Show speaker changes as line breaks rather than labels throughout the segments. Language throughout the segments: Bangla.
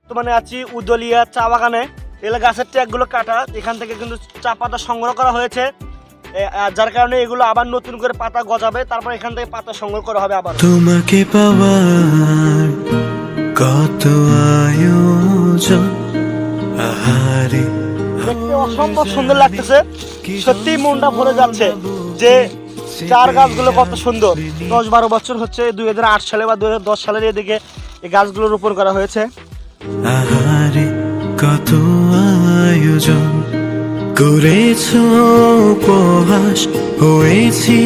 বর্তমানে আছি উদলিয়া চা বাগানে। এগুলো গাছের ট্যাগগুলো কাটা, এখান থেকে কিন্তু চা পাতা সংগ্রহ করা হয়েছে, যার কারণে এগুলো আবার নতুন করে পাতা গজাবে, তারপর এখান থেকে পাতা সংগ্রহ করা হবে আবার।
তোমাকে পাওয়ার কত আয়োজন, আহারে
দেখতে অসম্ভব সুন্দর লাগতেছে, সত্যি মনটা ভরে যাচ্ছে যে চার গাছগুলো কত সুন্দর। 10-12 বছর হচ্ছে, 2008 সালে বা 2010 সালের এদিকে এই গাছগুলো রোপণ করা হয়েছে।
আহারে কত আয়োজন করেছো, উপহাস হয়েছি।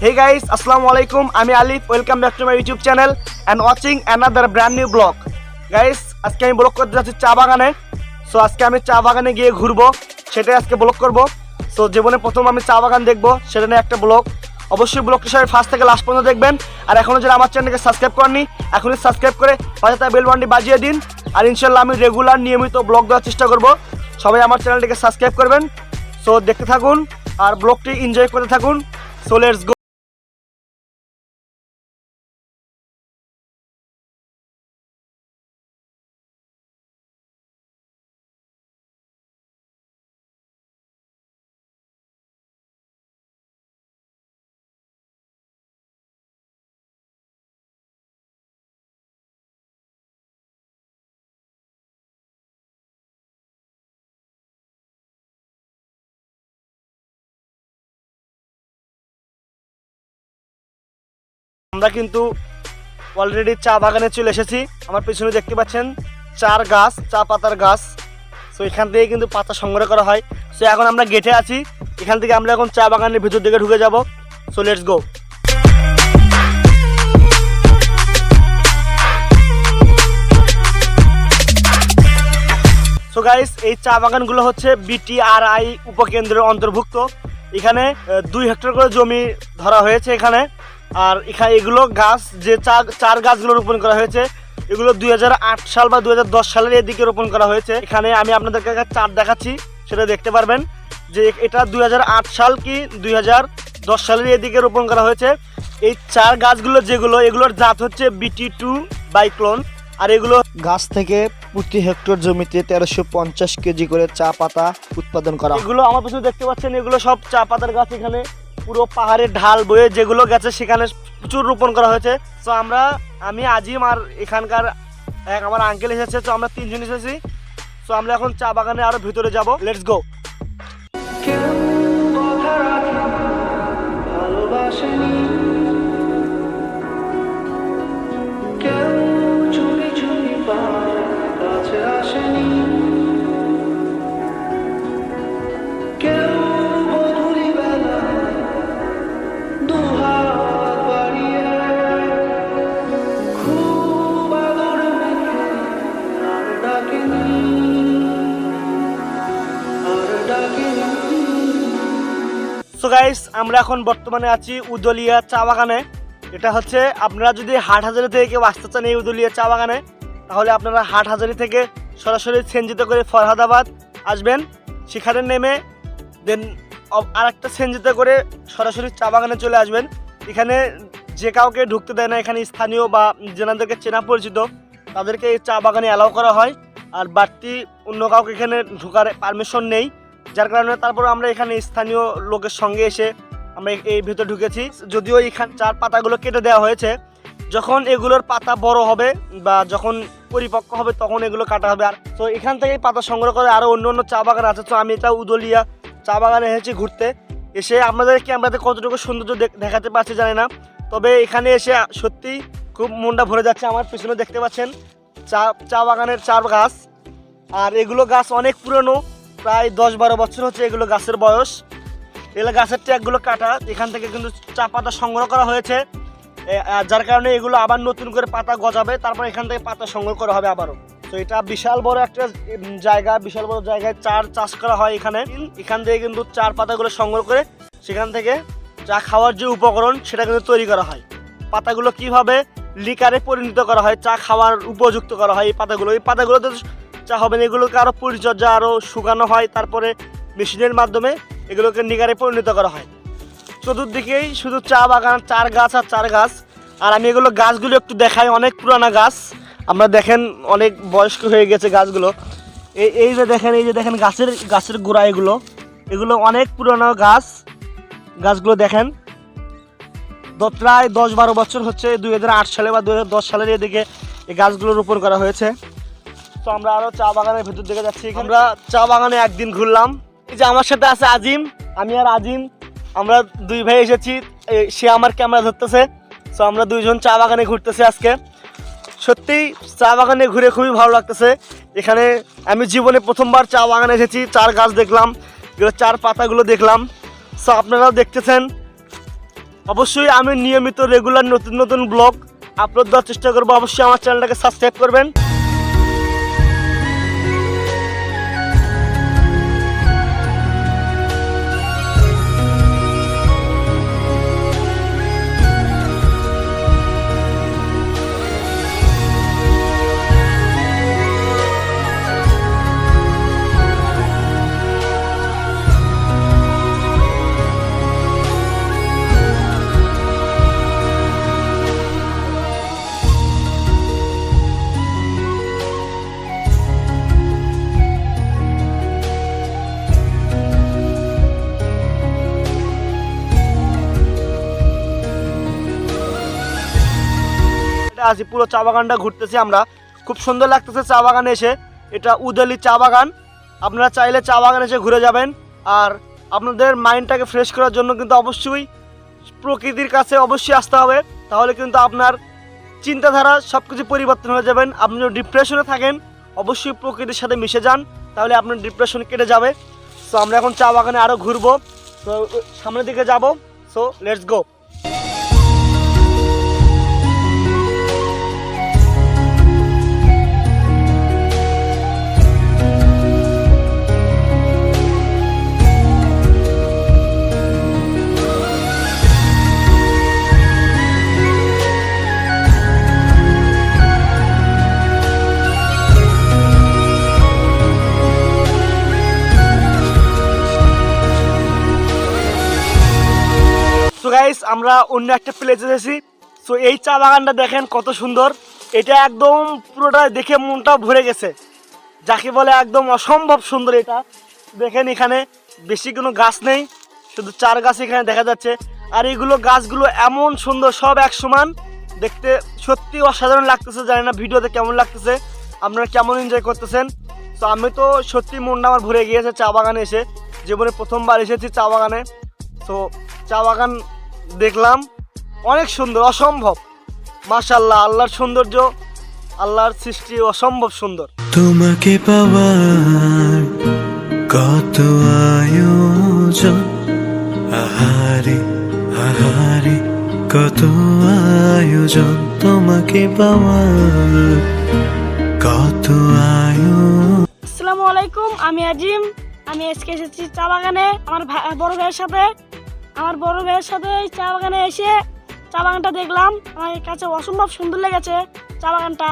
হে গাইস, আসসালামু আলাইকুম, আমি আলিফ। Welcome back to my YouTube channel and watching another brand new blog. Guys, আজকে আমি ব্লগ করতে যাচ্ছি চা বাগানে। সো আজকে আমি চা বাগানে গিয়ে ঘুরবো, সেটাই আজকে ব্লগ করব। সো জীবনে প্রথম আমি চা বাগান দেখবো, সেটা নিয়ে একটা ব্লগ। অবশ্যই ব্লগটি সবাই ফার্স্ট থেকে লাস্ট পর্যন্ত দেখবেন। আর এখনও যারা আমার চ্যানেলকে সাবস্ক্রাইব করেননি, এখনই সাবস্ক্রাইব করে পাশে থাকা বেল বাটনটি বাজিয়ে দিন। আর ইনশাল্লাহ আমি রেগুলার নিয়মিত ব্লগ দেওয়ার চেষ্টা করব। সবাই আমার চ্যানেলটিকে সাবস্ক্রাইব করবেন। সো দেখতে থাকুন আর ব্লগটি এনজয় করতে থাকুন। So let's go. আমরা কিন্তু অলরেডি চা বাগানে চলে এসেছি। আমার পিছনে দেখতে পাচ্ছেন চার গাছ, চা পাতার গাছ। সো এখান থেকে কিন্তু পাতা সংগ্রহ করা হয়। সো এখন আমরা গেটে আছি, এখান থেকে আমরা এখন চা বাগানের ভিতর দিকে ঢুকে যাব। So let's go. So guys, এই চা বাগানগুলো হচ্ছে BTRI উপকেন্দ্রের অন্তর্ভুক্ত। এখানে 2 হেক্টর করে জমি ধরা হয়েছে এখানে। আর এখানে এগুলো গাছ যে চার গাছগুলো রোপণ করা হয়েছে, এগুলো 2008 সাল বা 2010 সালের এদিকে রোপণ করা হয়েছে। এখানে আমি আপনাদেরকে চার দেখাচ্ছি, সেটা দেখতে পারবেন যে এটা 2008 সাল কি 2010 সালের এদিকে রোপণ করা হয়েছে। এই চার গাছগুলো যেগুলো, এগুলোর জাত হচ্ছে BT2 বাইক্লোন। আর এগুলো গাছ থেকে প্রতি হেক্টর জমিতে 1350 কেজি করে চা পাতা উৎপাদন করা। এগুলো আমার পিছনে দেখতে পাচ্ছেন, এগুলো সব চা পাতার গাছ। এখানে পুরো পাহাড়ের ঢাল বয়ে যেগুলো গেছে সেখানে প্রচুর রোপণ করা হয়েছে। তো আমি আজিম আর এখানকার আমার আঙ্কেল এসেছে। তো আমরা 3 জন এসেছি। তো আমরা এখন চা বাগানে আরো ভিতরে যাব। Let's go. সো গাইস, আমরা এখন বর্তমানে আছি উদলিয়া চা বাগানে। এটা হচ্ছে, আপনারা যদি হাটহাজারী থেকে কেউ আসতে চান এই উদলিয়া চা বাগানে, তাহলে আপনারা হাটহাজারী থেকে সরাসরি সেনজিতে করে ফরহাদাবাদ আসবেন। সেখানে নেমে দেন আরেকটা সেনজিতে করে সরাসরি চা বাগানে চলে আসবেন। এখানে যে কাউকে ঢুকতে দেয় না, এখানে স্থানীয় বা যেনাদেরকে চেনা পরিচিত তাদেরকে এই চা বাগানে অ্যালাউ করা হয়। আর বাড়তি অন্য কাউকে এখানে ঢোকার পারমিশন নেই, যার কারণে তারপর আমরা এখানে স্থানীয় লোকের সঙ্গে এসে আমরা এই ভেতরে ঢুকেছি। যদিও এখানে চার পাতাগুলো কেটে দেওয়া হয়েছে, যখন এগুলোর পাতা বড় হবে বা যখন পরিপক্ক হবে তখন এগুলো কাটা হবে। আর তো এখান থেকেই পাতা সংগ্রহ করে আরও অন্য অন্য চা বাগান আছে। তো আমি এটা উদলিয়া চা বাগানে এসেছি ঘুরতে। এসে আমাদের কতটুকু সৌন্দর্য দেখাতে পারছি জানি না, তবে এখানে এসে সত্যি খুব মনটা ভরে যাচ্ছে। আমার পিছনে দেখতে পাচ্ছেন চা বাগানের চার গাছ। আর এগুলো গাছ অনেক পুরনো, প্রায় 10-12 বছর হচ্ছে এগুলো গাছের বয়স। এগুলো গাছের ট্যাগগুলো কাটা, এখান থেকে কিন্তু চা পাতা সংগ্রহ করা হয়েছে, যার কারণে এগুলো আবার নতুন করে পাতা গজাবে, তারপর এখান থেকে পাতা সংগ্রহ করা হবে আবারও। তো এটা বিশাল বড় একটা জায়গা, বিশাল বড় জায়গায় চাষ করা হয় এখানে। এখান থেকে কিন্তু চার পাতাগুলো সংগ্রহ করে সেখান থেকে চা খাওয়ার যে উপকরণ সেটা কিন্তু তৈরি করা হয়। পাতাগুলো কিভাবে লিকারে পরিণত করা হয়, চা খাওয়ার উপযুক্ত করা হয় এই পাতাগুলোতে চা হবে না, এগুলোকে আরও পরিচর্যা, আরও শুকানো হয়, তারপরে মেশিনের মাধ্যমে এগুলোকে নিগারে পরিণত করা হয়। চতুর্দিকেই শুধু চা বাগান, চার গাছ আর চার গাছ। আর আমি এগুলো গাছগুলো একটু দেখাই, অনেক পুরানা গাছ। আমরা দেখেন অনেক বয়স্ক হয়ে গেছে গাছগুলো। এই যে দেখেন গাছের গোড়া, এগুলো অনেক পুরনো গাছগুলো দেখেন প্রায় 10-12 বছর হচ্ছে, 2008 সালে বা 2010 সালের এদিকে এই গাছগুলো রোপণ করা হয়েছে। তো আমরা আরো চা বাগানের ভেতর দিকে যাচ্ছি। আমরা চা বাগানে একদিন ঘুরলাম। এই যে আমার সাথে আছে আজিম, আমি আর আজিম, আমরা দুই ভাই এসেছি। সে আমার ক্যামেরা ধরতেছে। তো আমরা দুইজন চা বাগানে ঘুরতেছি আজকে। সত্যিই চা বাগানে ঘুরে খুবই ভালো লাগতেছে। এখানে আমি জীবনে প্রথমবার চা বাগানে এসেছি, চার গাছ দেখলাম, চার পাতাগুলো দেখলাম। সো আপনারাও দেখতেছেন। অবশ্যই আমি নিয়মিত রেগুলার নতুন নতুন ব্লগ আপলোড দেওয়ার চেষ্টা করবো। অবশ্যই আমার চ্যানেলটাকে সাবস্ক্রাইব করবেন। আছি পুরো চা বাগানটা ঘুরতেছি আমরা, খুব সুন্দর লাগতেছে চা বাগানে এসে। এটা উদলি চা বাগান। আপনারা চাইলে চা বাগানে এসে ঘুরে যাবেন। আর আপনাদের মাইন্ডটাকে ফ্রেশ করার জন্য কিন্তু অবশ্যই প্রকৃতির কাছে অবশ্যই আসতে হবে। তাহলে কিন্তু আপনার চিন্তাধারা সব কিছু পরিবর্তন হয়ে যাবেন। আপনি যদি ডিপ্রেশনে থাকেন অবশ্যই প্রকৃতির সাথে মিশে যান, তাহলে আপনার ডিপ্রেশন কেটে যাবে। সো আমরা এখন চা বাগানে আরও ঘুরবো, তো সামনের দিকে যাব। So let's go. So guys, আমরা অন্য একটা প্লেসে এসেছি। সো এই চা বাগানটা দেখেন কত সুন্দর। এটা একদম পুরোটা দেখে মনটা ভরে গেছে, যাকে বলে একদম অসম্ভব সুন্দর। এটা দেখেন এখানে বেশি কোনো গাছ নেই, শুধু চার গাছ এখানে দেখা যাচ্ছে। আর এইগুলো গাছগুলো এমন সুন্দর, সব এক সমান দেখতে, সত্যি অসাধারণ লাগতেছে। জানি না ভিডিওতে কেমন লাগতেছে, আপনারা কেমন এনজয় করতেছেন। তো আমি তো সত্যি মনটা আমার ভরে গিয়েছে চা বাগানে এসে। জীবনে প্রথমবার এসেছি চা বাগানে। তো চা বাগান দেখলাম অনেক সুন্দর, অসম্ভব। মাশাআল্লাহ, আল্লাহর সৌন্দর্য, আল্লাহর সৃষ্টি অসম্ভব সুন্দর।
তোমাকে পাওয়ার কত আয়োজন, আহারে আহারে কত আয়োজন, তোমাকে পাওয়ার কত আয়োজন।
আসসালামু আলাইকুম, আমি আজিম। আমি আজকে এসেছি চা বাগানে আমার বড় ভাইয়ের সাথে। আমার বড় ভাইয়ের সাথে এই চা বাগানে এসে চা বাগানটা দেখলাম। আমার কাছে অসম্ভব সুন্দর লেগেছে চা বাগানটা।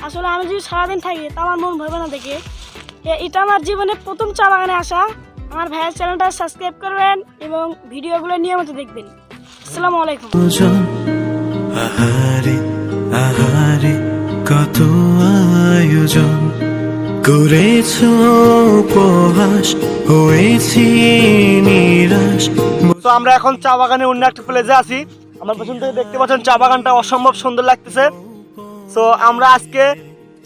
আসলে আমি যদি সারাদিন থাকি তা আমার মন ভরবে না দেখে। এটা আমার জীবনে প্রথম চা বাগানে আসা। আমার ভাইয়ের চ্যানেলটা সাবস্ক্রাইব করবেন এবং ভিডিওগুলো নিয়মিত দেখবেন। আসসালামু আলাইকুম।
আহারে আহারে কত আয়োজন করেছো, উপহাস হয়েছি নিরাশ।
তো আমরা এখন চা বাগানে অন্য একটা প্লেসে আছি। আমার পেছন থেকে দেখতে পাচ্ছেন চা বাগানটা অসম্ভব সুন্দর লাগতেছে। তো আমরা আজকে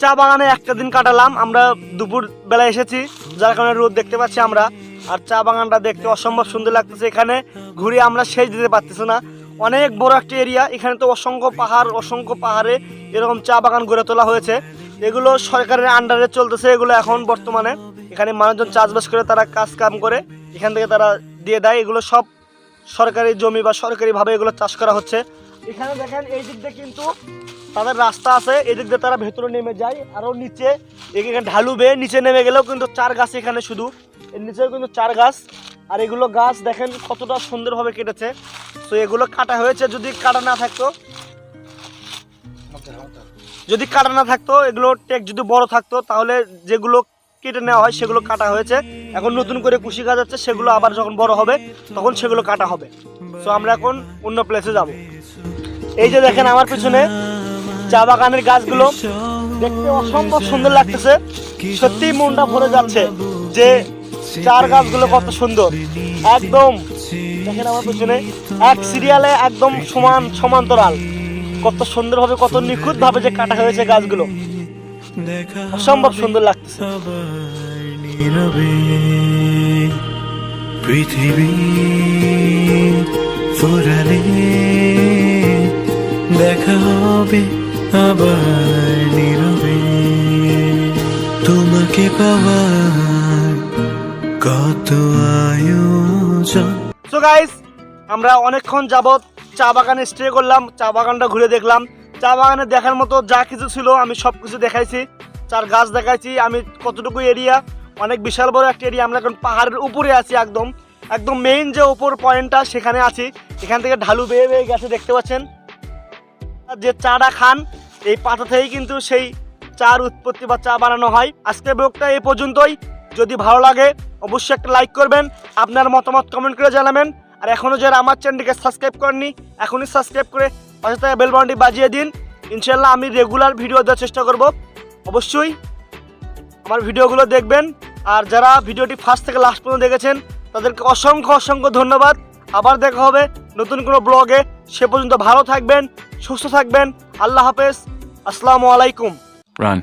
চা বাগানে একটা দিন কাটালাম। আমরা দুপুর বেলা এসেছি, যার কারণে রোদ দেখতে পাচ্ছি আমরা। আর চা বাগানটা দেখতে অসম্ভব সুন্দর লাগতেছে। এখানে ঘুরে আমরা শেষ দিতে পারতেছি না, অনেক বড় একটা এরিয়া। এখানে তো অসংখ্য পাহাড়ে এরকম চা বাগান গড়ে তোলা হয়েছে। এগুলো সরকারের আন্ডারে চলতেছে। এগুলো এখন বর্তমানে এখানে মানুষজন চাষবাস করে, তারা কাজ কাম করে এখান থেকে তারা দিয়ে দেয়। এগুলো সব সরকারি জমি বা সরকারিভাবে এগুলো চাষ করা হচ্ছে। এখানে দেখেন এই দিক দিয়ে কিন্তু তাদের রাস্তা আছে, এই দিক দিয়ে তারা ভেতরে নেমে যায়। আরও নিচে এখানে ঢালু বেয়ে নিচে নেমে গেলেও কিন্তু চার গাছ এখানে, শুধু এর নিচেও কিন্তু চার গাছ। আর এগুলো গাছ দেখেন কতটা সুন্দরভাবে কেটেছে। তো এগুলো কাটা হয়েছে, যদি কাটা না থাকতো এগুলো টেক যদি বড় থাকতো তাহলে যেগুলো কেটে নেওয়া হয় সেগুলো কাটা হয়েছে। এখন নতুন করে কুশি গাছ আছে, সেগুলো আবার যখন বড় হবে তখন সেগুলো কাটা হবে। তো আমরা এখন অন্য প্লেসে যাব। এই যে দেখেন আমার পিছনে চা বাগানের গাছগুলো দেখতে অসম্ভব সুন্দর লাগতেছে। সত্যি মনটা ভরে যাচ্ছে যে চার গাছগুলো কত সুন্দর। একদম দেখেন আমার পিছনে এক সিরিয়ালে একদম সমান্তরাল, কত সুন্দরভাবে কত নিখুঁত ভাবে যে কাটা হয়েছে গাছগুলো, অসম্ভব সুন্দর লাগতেছে।
নীরবে পৃথিবী ফুরালে দেখা হবে আবার নীরবে, তোমাকে পাওয়ার কত আয়োজন।
সো গাইস, আমরা অনেকক্ষণ যাবত চা বাগানে স্টে করলাম, চা বাগানটা ঘুরে দেখলাম। চা বাগানে দেখার মতো যা কিছু ছিল আমি সব কিছু দেখাইছি, চার গাছ দেখাইছি। আমি কতটুকু এরিয়া, অনেক বিশাল বড় একটা এরিয়া। আমরা এখন পাহাড়ের উপরে আছি, একদম একদম মেইন যে উপর পয়েন্টটা সেখানে আছি। এখান থেকে ঢালু বেয়ে বেয়ে গেছে, দেখতে পাচ্ছেন। যে চাটা খান এই পাতা থেকেই কিন্তু সেই চার উৎপত্তি বা চা বানানো হয়। আজকের ব্লগটা এই পর্যন্তই। যদি ভালো লাগে অবশ্যই একটা লাইক করবেন, আপনার মতামত কমেন্ট করে জানাবেন। আর এখনও যারা আমার চ্যানেলটিকে সাবস্ক্রাইব করেননি এখনই সাবস্ক্রাইব করে পাশে থাকা বেল বাটনটি বাজিয়ে দিন। ইনশাল্লাহ আমি রেগুলার ভিডিও দেওয়ার চেষ্টা করব। অবশ্যই আমার ভিডিওগুলো দেখবেন। আর যারা ভিডিওটি ফার্স্ট থেকে লাস্ট পর্যন্ত দেখেছেন তাদেরকে অসংখ্য অসংখ্য ধন্যবাদ। আবার দেখা হবে নতুন কোনো ব্লগে। সে পর্যন্ত ভালো থাকবেন, সুস্থ থাকবেন। আল্লাহ হাফেজ, আসসালামু আলাইকুম।
Run.